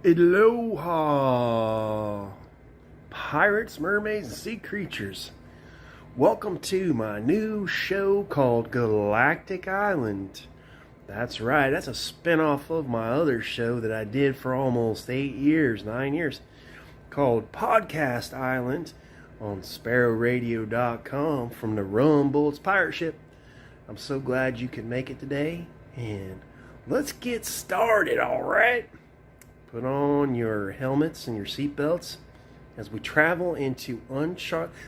Aloha, pirates, mermaids, and sea creatures. Welcome to my new show called Galactic Island. That's right, that's a spinoff of my other show that I did for almost 9 years, called Podcast Island on sparrowradio.com from the Rum Bullets pirate ship. I'm so glad you could make it today, and let's get started, alright? Put on your helmets and your seatbelts as we travel into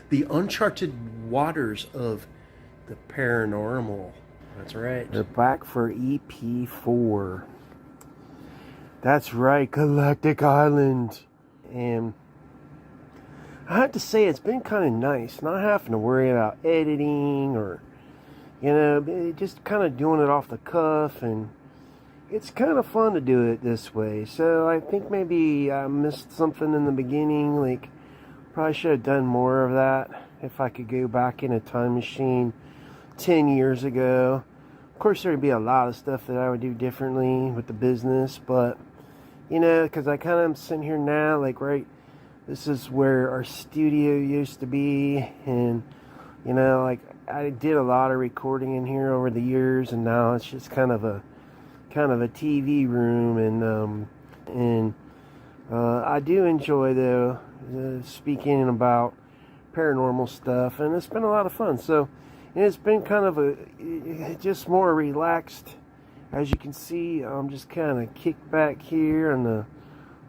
the uncharted waters of the paranormal. That's right. We're back for EP4. That's right, Galactic Island. And I have to say, it's been kind of nice not having to worry about editing or, just kind of doing it off the cuff, and it's kind of fun to do it this way. So I think maybe I missed something in the beginning. Probably should have done more of that if I could go back in a time machine 10 years ago. Of course, there'd be a lot of stuff that I would do differently with the business, but, because I kind of am sitting here now, this is where our studio used to be, and, I did a lot of recording in here over the years, and now it's just kind of a TV room, and I do enjoy though speaking about paranormal stuff, and it's been a lot of fun. So, and it's been kind of just more relaxed. As you can see, I'm just kind of kicked back here on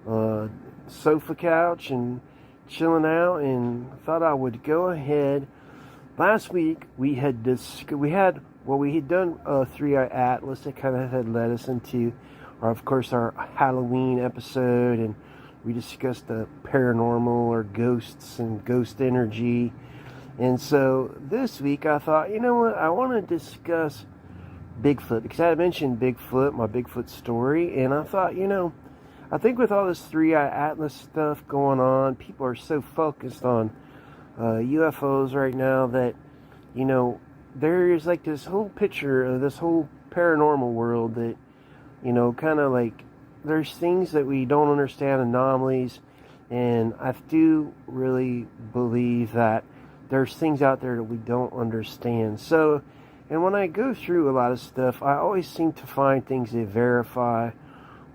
the sofa couch and chilling out, and thought I would go ahead. Last week we had done 3-Eye Atlas that kind of had led us into, of course, our Halloween episode, and we discussed the paranormal or ghosts and ghost energy. And so this week I thought, you know what, I want to discuss Bigfoot, because I had mentioned Bigfoot, my Bigfoot story, and I thought, I think with all this 3-Eye Atlas stuff going on, people are so focused on UFOs right now that, there is this whole picture of this whole paranormal world that, there's things that we don't understand, anomalies, and I do really believe that there's things out there that we don't understand. So, and when I go through a lot of stuff, I always seem to find things that verify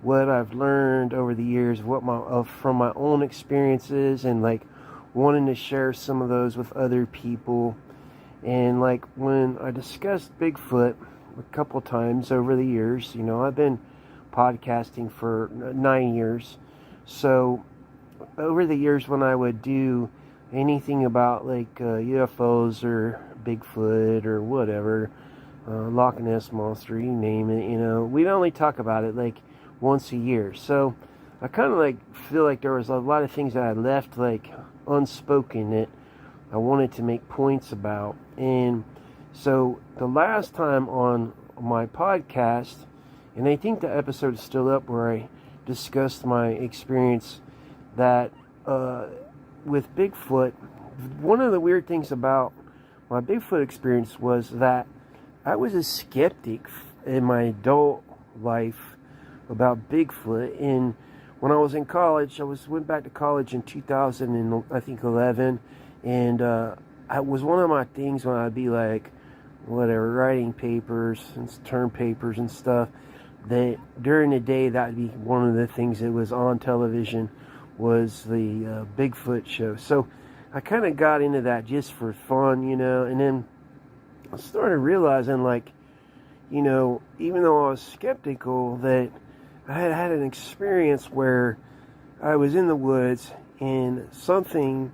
what I've learned over the years, from my own experiences, and wanting to share some of those with other people. And when I discussed Bigfoot a couple times over the years, I've been podcasting for 9 years. So over the years, when I would do anything about UFOs or Bigfoot or whatever, Loch Ness Monster, you name it, we'd only talk about it once a year. So I kind of feel like there was a lot of things that I left unspoken that I wanted to make points about. And so the last time on my podcast, and I think the episode is still up, where I discussed my experience that with Bigfoot, one of the weird things about my Bigfoot experience was that I was a skeptic in my adult life about Bigfoot. And when I was in college, went back to college in 2011, and it was one of my things when I'd be writing papers and term papers and stuff, that during the day that'd be one of the things that was on television, was the Bigfoot show. So I kind of got into that just for fun, and then I started realizing even though I was skeptical, that I had an experience where I was in the woods and something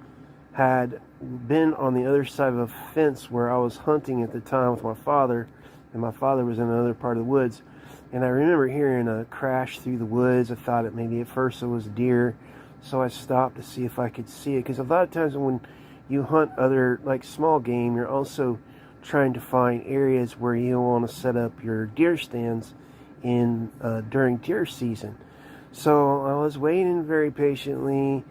had been on the other side of a fence where I was hunting at the time with my father, and my father was in another part of the woods. And I remember hearing a crash through the woods. I thought it maybe at first it was deer, so I stopped to see if I could see it, because a lot of times when you hunt other small game, you're also trying to find areas where you want to set up your deer stands in during deer season. So I was waiting very patiently,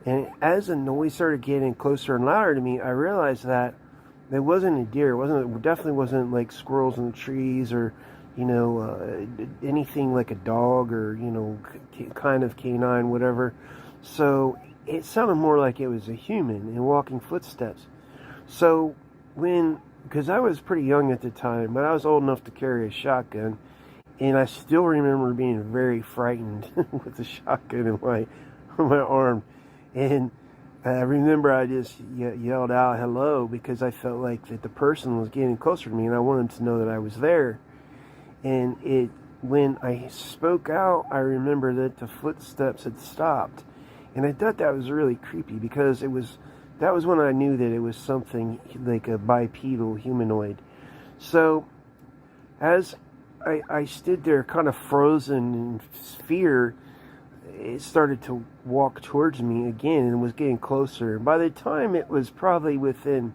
and as the noise started getting closer and louder to me, I realized that it wasn't a deer. It definitely wasn't squirrels in the trees or anything like a dog or, kind of canine, whatever. So it sounded more like it was a human in walking footsteps. So because I was pretty young at the time, but I was old enough to carry a shotgun, and I still remember being very frightened with the shotgun in my arm. And I remember I just yelled out hello because I felt like that the person was getting closer to me, and I wanted to know that I was there. And when I spoke out, I remember that the footsteps had stopped, and I thought that was really creepy because that was when I knew that it was something like a bipedal humanoid. So as I stood there kind of frozen in fear, it started to walk towards me again and was getting closer. By the time it was probably within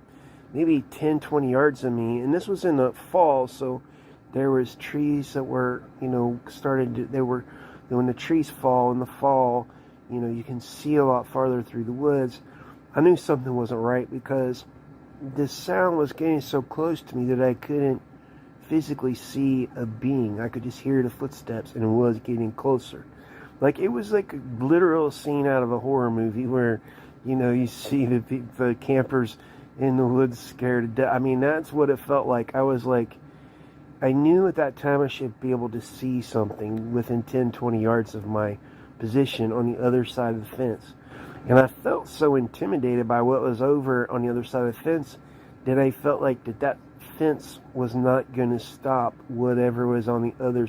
maybe 10, 20 yards of me, and this was in the fall, so there was trees that were, when the trees fall in the fall, you can see a lot farther through the woods. I knew something wasn't right because the sound was getting so close to me that I couldn't physically see a being. I could just hear the footsteps, and it was getting closer. Like, it was like a literal scene out of a horror movie where, you see the campers in the woods scared to death. I mean, that's what it felt like. I was like, I knew at that time I should be able to see something within 10, 20 yards of my position on the other side of the fence. And I felt so intimidated by what was over on the other side of the fence that I felt like that fence was not going to stop whatever was on the other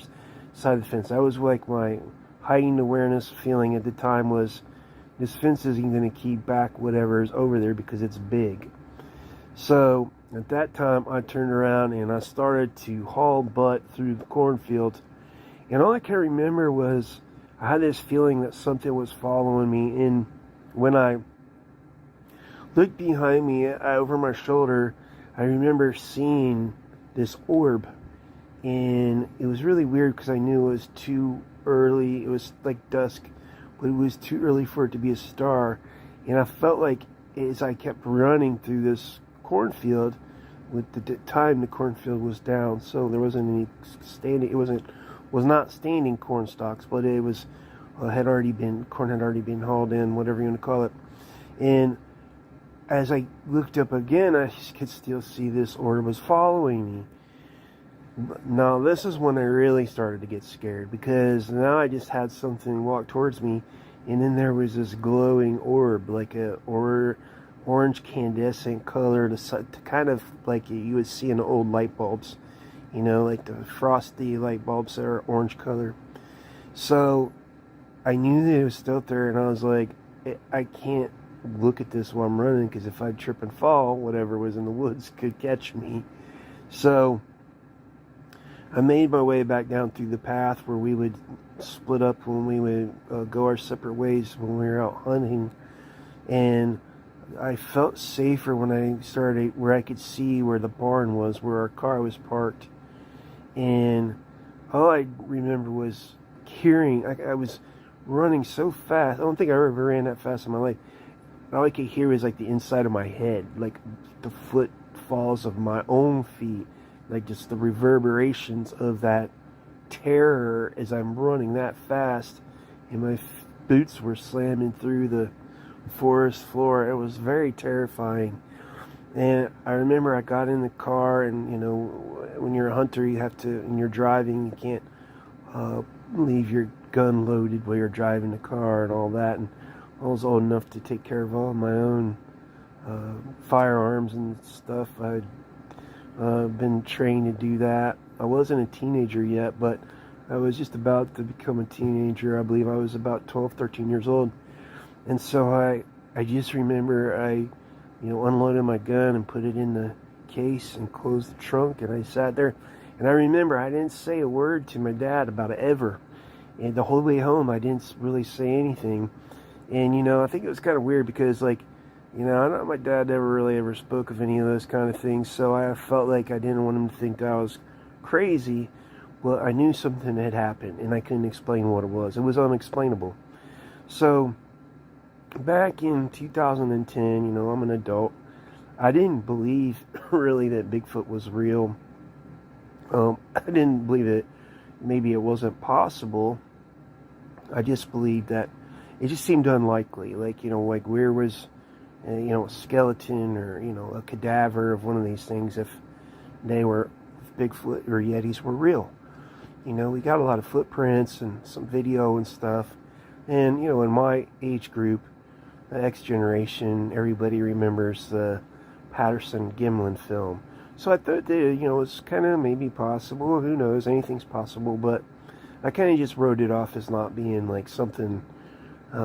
side of the fence. That was like my heightened awareness feeling at the time was, this fence isn't going to keep back whatever is over there because it's big. So at that time, I turned around and I started to haul butt through the cornfield. And all I can remember was I had this feeling that something was following me. And when I looked behind me over my shoulder, I remember seeing this orb. And it was really weird because I knew it was too early. It was like dusk, but it was too early for it to be a star. And I felt like as I kept running through this cornfield, with the time the cornfield was down, so there wasn't any standing. It was not standing corn stalks, but it was corn had already been hauled in, whatever you want to call it. And as I looked up again, I could still see this orb was following me. Now this is when I really started to get scared, because now I just had something walk towards me, and then there was this glowing orb, like a orange incandescent color, to kind of like you would see in the old light bulbs, like the frosty light bulbs that are orange color. So I knew that it was still there, and I was like, I can't look at this while I'm running, because if I trip and fall, whatever was in the woods could catch me. So I made my way back down through the path where we would split up when we would go our separate ways when we were out hunting. And I felt safer when I started where I could see where the barn was, where our car was parked. And all I remember was hearing, I was running so fast. I don't think I ever ran that fast in my life. All I could hear was like the inside of my head, like the footfalls of my own feet, like just the reverberations of that terror as I'm running that fast, and my boots were slamming through the forest floor. It was very terrifying. And I remember I got in the car, and when you're a hunter, you have to, and you're driving, you can't leave your gun loaded while you're driving the car and all that. And I was old enough to take care of all my own firearms and stuff. I'd been trained to do that. I wasn't a teenager yet, but I was just about to become a teenager. I believe I was about 12, 13 years old. And so I just remember I unloaded my gun and put it in the case and closed the trunk, and I sat there. And I remember I didn't say a word to my dad about it ever. And the whole way home, I didn't really say anything. And, I think it was kind of weird because, I know my dad never really ever spoke of any of those kind of things. So I felt like I didn't want him to think that I was crazy. Well, I knew something had happened, and I couldn't explain what it was. It was unexplainable. So back in 2010, I'm an adult. I didn't believe really that Bigfoot was real. I didn't believe that maybe it wasn't possible. I just believed that it just seemed unlikely. Like, like where was, a skeleton or, a cadaver of one of these things if Bigfoot or Yetis were real. We got a lot of footprints and some video and stuff. And, in my age group, the X generation, everybody remembers the Patterson-Gimlin film. So I thought that, it's kind of maybe possible. Who knows? Anything's possible. But I kind of just wrote it off as not being like something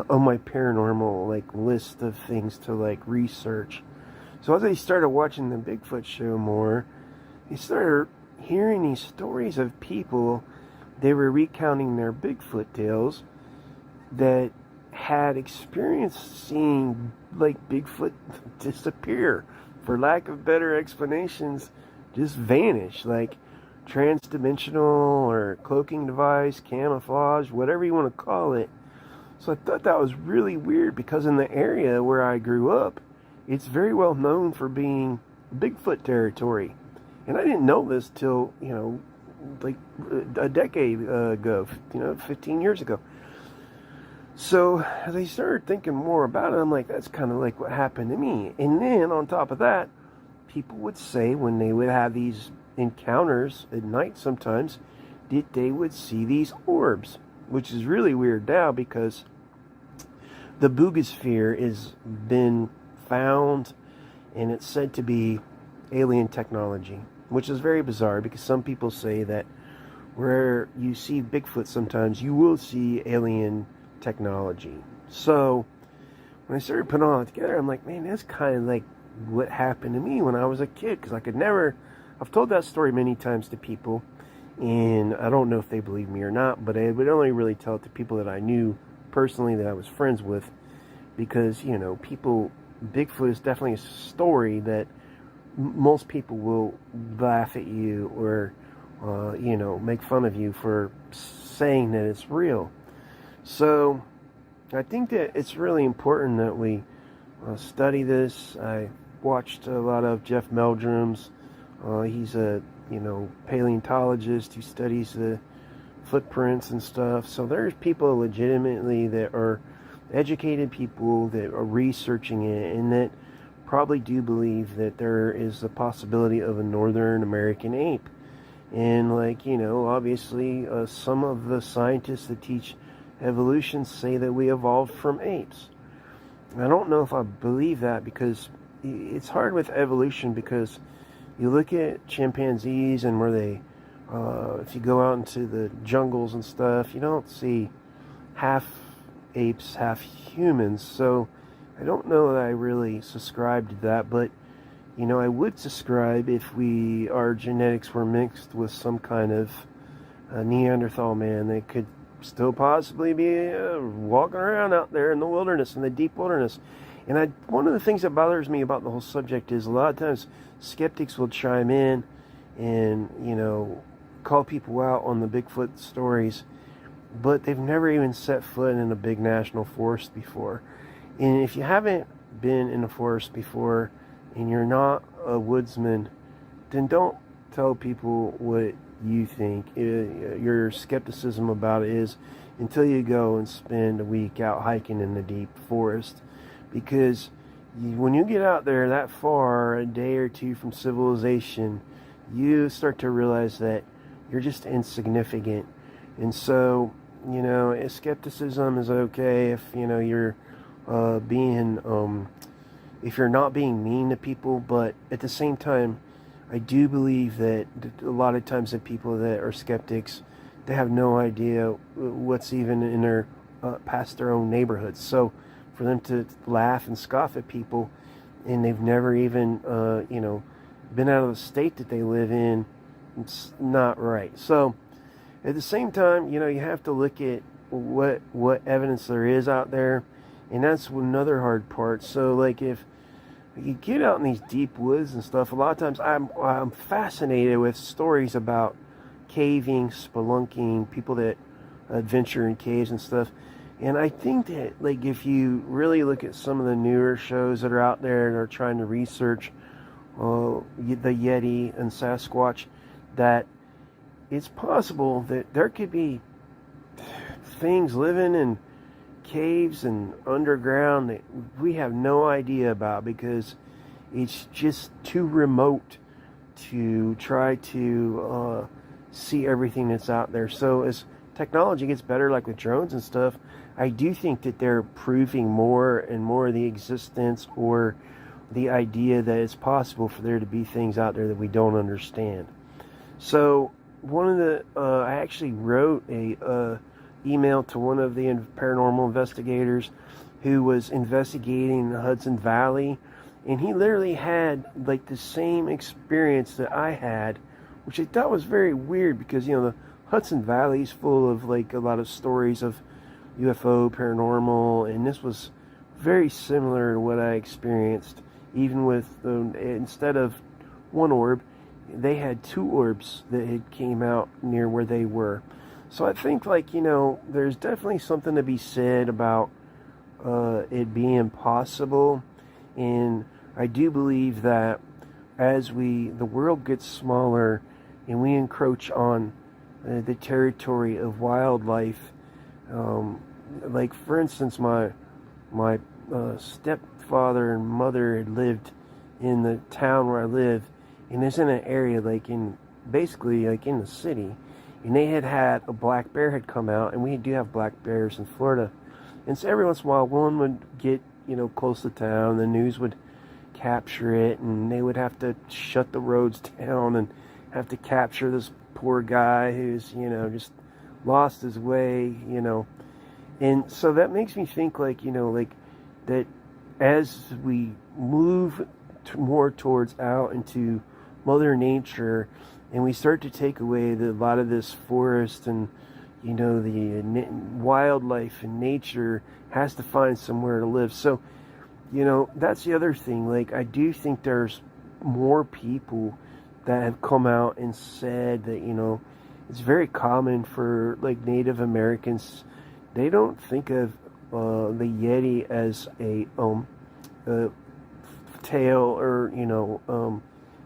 on my paranormal like list of things to like research. So as I started watching the Bigfoot show more, I started hearing these stories of people. They were recounting their Bigfoot tales that had experienced seeing like Bigfoot disappear, for lack of better explanations, just vanish, like trans-dimensional or cloaking device, camouflage, whatever you want to call it. So I thought that was really weird because in the area where I grew up, it's very well known for being Bigfoot territory. And I didn't know this till, like a decade ago, 15 years ago. So as I started thinking more about it, I'm like, that's kind of like what happened to me. And then on top of that, people would say when they would have these encounters at night sometimes, that they would see these orbs, which is really weird now because the Boogosphere has been found and it's said to be alien technology, which is very bizarre because some people say that where you see Bigfoot sometimes you will see alien technology. So when I started putting all that together, I'm like, man, that's kind of like what happened to me when I was a kid, because I've told that story many times to people, and I don't know if they believe me or not, but I would only really tell it to people that I knew personally, that I was friends with, because Bigfoot is definitely a story that most people will laugh at you or make fun of you for saying that it's real. So I think that it's really important that we study this. I watched a lot of Jeff Meldrum's. He's a paleontologist who studies the footprints and stuff. So there's people legitimately that are educated people that are researching it and that probably do believe that there is the possibility of a Northern American ape. And obviously some of the scientists that teach evolution say that we evolved from apes. I don't know if I believe that, because it's hard with evolution, because you look at chimpanzees and where they, if you go out into the jungles and stuff, you don't see half apes, half humans. So I don't know that I really subscribe to that, but I would subscribe if our genetics were mixed with some kind of Neanderthal man that could still possibly be walking around out there in the wilderness, in the deep wilderness. And one of the things that bothers me about the whole subject is a lot of times skeptics will chime in and, call people out on the Bigfoot stories, but they've never even set foot in a big national forest before. And if you haven't been in a forest before and you're not a woodsman, then don't tell people what you think your skepticism about it is until you go and spend a week out hiking in the deep forest. Because when you get out there that far, a day or two from civilization, you start to realize that you're just insignificant. And so, skepticism is okay if you're if you're not being mean to people, but at the same time, I do believe that a lot of times the people that are skeptics, they have no idea what's even in their past their own neighborhoods. So for them to laugh and scoff at people, and they've never even been out of the state that they live in, it's not right. So at the same time, you have to look at what evidence there is out there, and that's another hard part. So like if you get out in these deep woods and stuff, a lot of times I'm fascinated with stories about caving, spelunking, people that adventure in caves and stuff. And I think that if you really look at some of the newer shows that are out there and are trying to research the Yeti and Sasquatch, that it's possible that there could be things living in caves and underground that we have no idea about because it's just too remote to try to see everything that's out there. So as technology gets better, like with drones and stuff, I do think that they're proving more and more of the existence or the idea that it's possible for there to be things out there that we don't understand. So one of the I actually wrote a email to one of the paranormal investigators who was investigating the Hudson Valley, and he literally had like the same experience that I had, which I thought was very weird because, you know, the Hudson Valley is full of like a lot of stories of UFO, paranormal, and this was very similar to what I experienced, even with instead of one orb, they had two orbs that had came out near where they were. So I think, like, you know, there's definitely something to be said about it being possible, and I do believe that as the world gets smaller and we encroach on the territory of wildlife, like for instance, my stepfather and mother had lived in the town where I live, and it's in an area like basically like in the city. And they had a black bear had come out, and we do have black bears in Florida. And so every once in a while, one would get, you know, close to town. The news would capture it, and they would have to shut the roads down and have to capture this poor guy who's, you know, just lost his way, you know. And so that makes me think, like, you know, like that as we move more towards out into Mother Nature, and we start to take away a lot of this forest, and, you know, the wildlife and nature has to find somewhere to live. So, you know, that's the other thing. Like, I do think there's more people that have come out and said that, you know, it's very common for, like, Native Americans. They don't think of the Yeti as a tail, or, you know,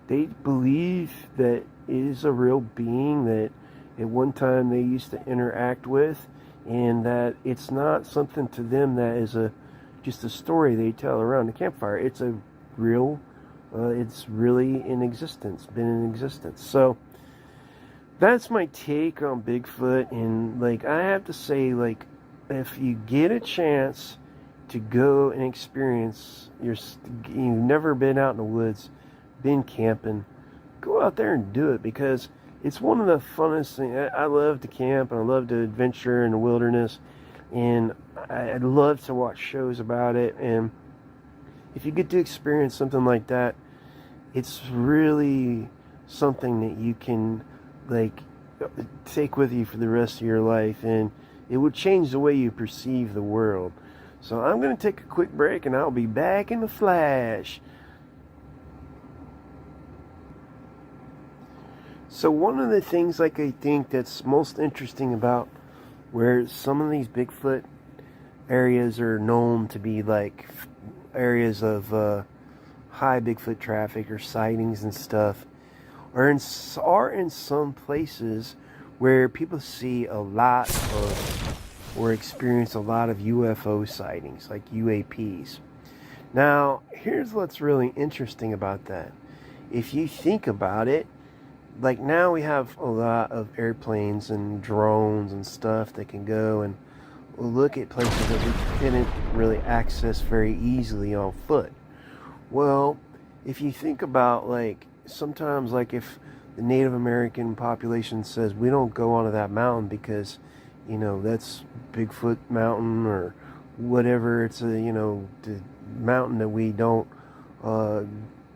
they believe that it is a real being that at one time they used to interact with, and that it's not something to them that is just a story they tell around the campfire. It's a real, it's really in existence, been in existence. So that's my take on Bigfoot. And, like, I have to say, like, if you get a chance to go and experience, you've never been out in the woods, been camping, go out there and do it, because it's one of the funnest things. I love to camp, and I love to adventure in the wilderness, and I'd love to watch shows about it. And if you get to experience something like that, it's really something that you can, like, take with you for the rest of your life, and it would change the way you perceive the world. So I'm going to take a quick break, and I'll be back in a flash. So one of the things, like, I think that's most interesting about where some of these Bigfoot areas are known to be, like, areas of high Bigfoot traffic or sightings and stuff, are in some places where people see a lot of, or experience a lot of UFO sightings, like UAPs. Now, here's what's really interesting about that. If you think about it, like, now we have a lot of airplanes and drones and stuff that can go and look at places that we couldn't really access very easily on foot. Well, if you think about, like, sometimes, like, if the Native American population says we don't go onto that mountain because, you know, that's Bigfoot Mountain or whatever, it's a, you know, the mountain that we don't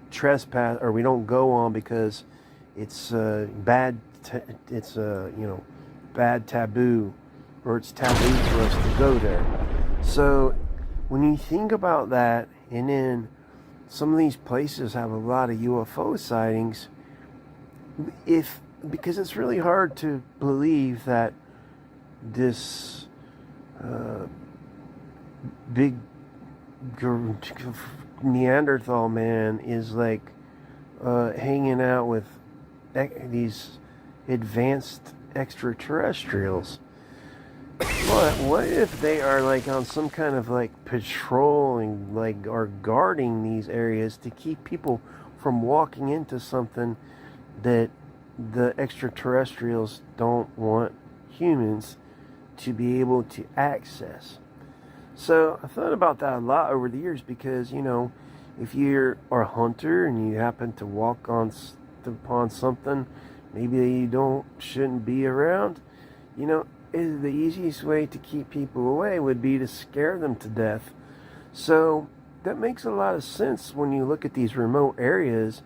trespass, or we don't go on because it's bad. It's you know, bad taboo, or it's taboo for us to go there. So when you think about that, and then some of these places have a lot of UFO sightings, because it's really hard to believe that this big Neanderthal man is, like, hanging out with these advanced extraterrestrials. But what if they are like on some kind of like patrolling, like, or guarding these areas to keep people from walking into something that the extraterrestrials don't want humans to be able to access? So I thought about that a lot over the years because, you know, if you're a hunter and you happen to walk upon something maybe you shouldn't be around, you know, the easiest way to keep people away would be to scare them to death. So that makes a lot of sense when you look at these remote areas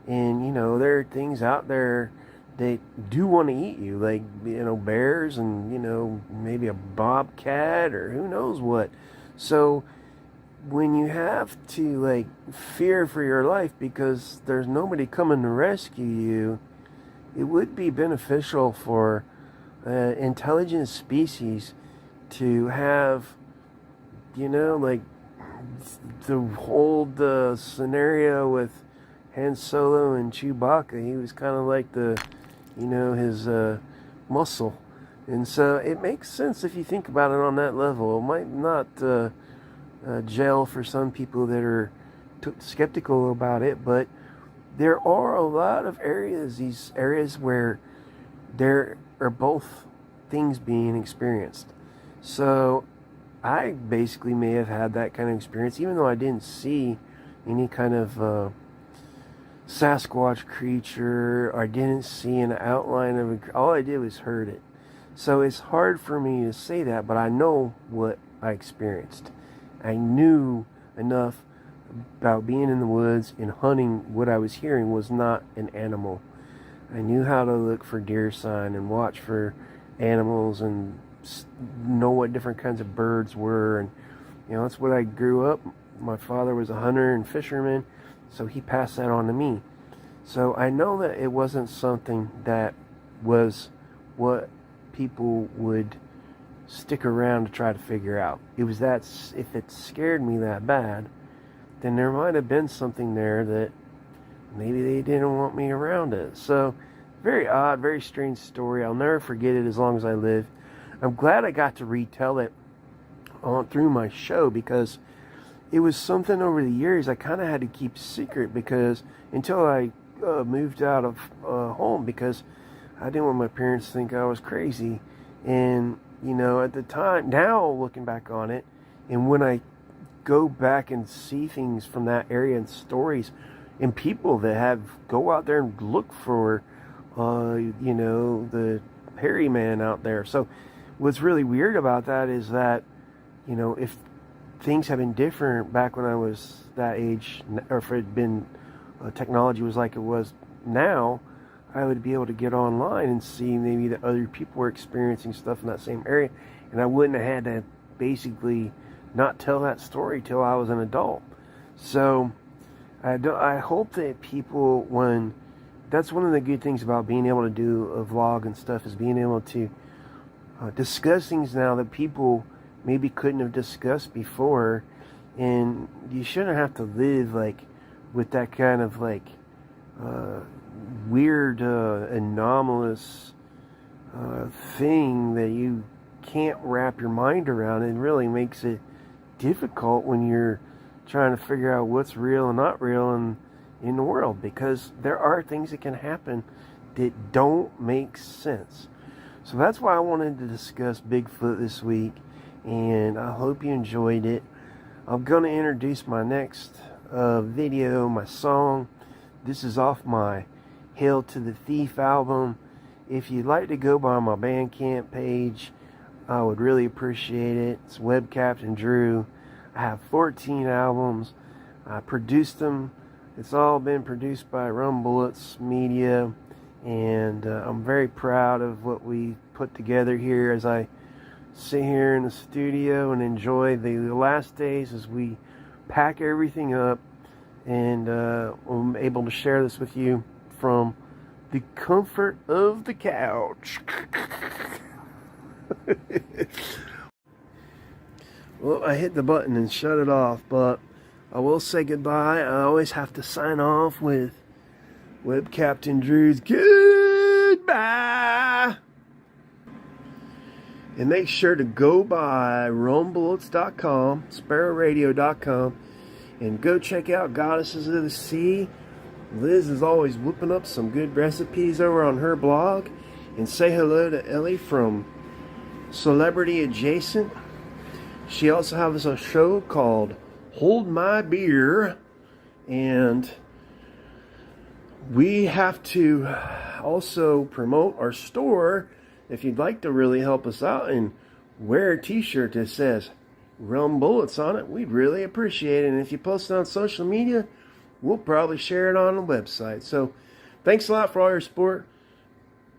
and, you know, there are things out there that do want to eat you, like, you know, bears and, you know, maybe a bobcat or who knows what. So when you have to, like, fear for your life because there's nobody coming to rescue you, it would be beneficial for intelligent species to have, you know, like the whole scenario with Han Solo and Chewbacca. He was kind of like his muscle. And so it makes sense if you think about it on that level. It might not gel for some people that are skeptical about it, but there are a lot of areas, these areas where there are both things being experienced. So I basically may have had that kind of experience, even though I didn't see any kind of Sasquatch creature, or I didn't see an outline of it. All I did was heard it. So it's hard for me to say that, but I know what I experienced. I knew enough about being in the woods and hunting. What I was hearing was not an animal. I knew how to look for deer sign and watch for animals and know what different kinds of birds were. And, you know, that's what I grew up. My father was a hunter and fisherman, so he passed that on to me. So I know that it wasn't something that was what people would stick around to try to figure out. It was that if it scared me that bad, then there might have been something there that maybe they didn't want me around it. So very odd, very strange story. I'll never forget it as long as I live. I'm glad I got to retell it on through my show, because it was something over the years I kind of had to keep secret, because until I moved out of home, because I didn't want my parents to think I was crazy. And, you know, at the time, now looking back on it, and when I go back and see things from that area and stories and people that go out there and look for, you know, the hairy man out there. So what's really weird about that is that, you know, if things had been different back when I was that age, or if it had been technology was like it was now, I would be able to get online and see maybe that other people were experiencing stuff in that same area, and I wouldn't have had to basically not tell that story till I was an adult. So I hope that people, that's one of the good things about being able to do a vlog and stuff, is being able to discuss things now that people maybe couldn't have discussed before. And you shouldn't have to live like with that kind of like weird anomalous thing that you can't wrap your mind around. It really makes it difficult when you're trying to figure out what's real and not real in the world, because there are things that can happen that don't make sense. So that's why I wanted to discuss Bigfoot this week, and I hope you enjoyed it. I'm going to introduce my next video, my song. This is off my Hail to the Thief album. If you'd like to go by my Bandcamp page, I would really appreciate it. It's Web Captain Drew. I have 14 albums. I produced them. It's all been produced by Rum Bullets Media, and I'm very proud of what we put together here as I sit here in the studio and enjoy the last days as we pack everything up, and I'm able to share this with you from the comfort of the couch. Well, I hit the button and shut it off, but I will say goodbye. I always have to sign off with Web Captain Drewz. Goodbye! And make sure to go by roambullets.com, sparrowradio.com, and go check out Goddesses of the Sea. Liz is always whipping up some good recipes over on her blog. And say hello to Ellie from Celebrity Adjacent. She also has a show called Hold My Beer. And we have to also promote our store. If you'd like to really help us out and wear a t-shirt that says Realm Bullets on it, we'd really appreciate it. And if you post it on social media, we'll probably share it on the website. So thanks a lot for all your support.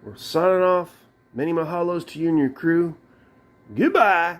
We're signing off. Many mahalos to you and your crew. Goodbye.